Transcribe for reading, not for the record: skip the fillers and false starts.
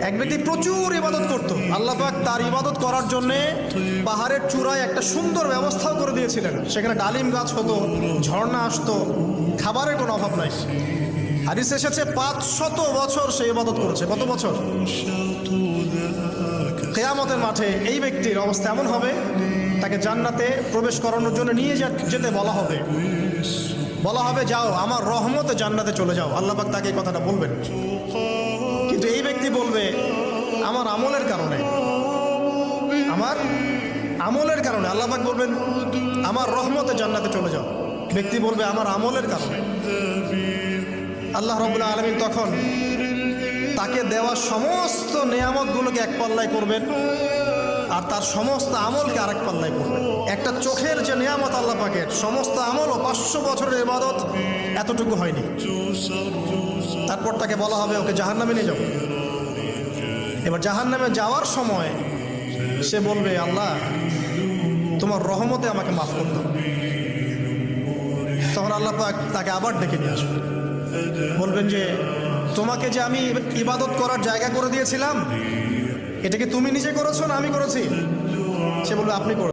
এক ব্যক্তি প্রচুর ইবাদত করত, আল্লাহ পাক তার ইবাদত করার জন্য পাহাড়ের চূড়ায় একটা সুন্দর ব্যবস্থাও করে দিয়েছিলেন। সেখানে ডালিম গাছ হতো, ঝর্ণা আসতো, খাবারের কোনো অভাব নাই। হাদিস এসেছে 500 বছর সে ইবাদত করেছে। কত বছর? কিয়ামতের মাঠে এই ব্যক্তির অবস্থা এমন হবে, তাকে জান্নাতে প্রবেশ করানোর জন্য নিয়ে যেতে বলা হবে যাও আমার রহমতে জান্নাতে চলে যাও। আল্লাহ পাক তাকে এই কথাটা বলবেন, কিন্তু এই ব্যক্তি বলবে আমার আমলের কারণে আল্লাহ পাক বলবেন আমার রহমতে জান্নাতে চলে যাও। ব্যক্তি বলবে আমার আমলের কারণে। আল্লাহ রাব্বুল আলামিন তখন তাকে দেওয়া সমস্ত নেয়ামতগুলোকে এক পাল্লায় করবেন, আর তার সমস্ত আমলকে আরেক পাল্লায় করবেন। একটা চোখের যে নেয়ামত আল্লাহ পাকের, সমস্ত আমল ও 500 বছরের ইবাদত এতটুকু হয়নি। তারপর তাকে বলা হবে ওকে জাহান্নামে নিয়ে যাও। এবার জাহান্নামে যাওয়ার সময় সে বলবে আল্লাহ তোমার রহমতে আমাকে মাফ করে দাও। তখন আল্লাহ পাক তাকে আবার ডেকে নিয়ে আসবে, বলবেন যে তোমাকে যে আমি ইবাদত করার জায়গা করে দিয়েছিলাম, এটা কি তুমি নিজে করেছো না আমি করেছি? সে বলবে আপনি করেছেন।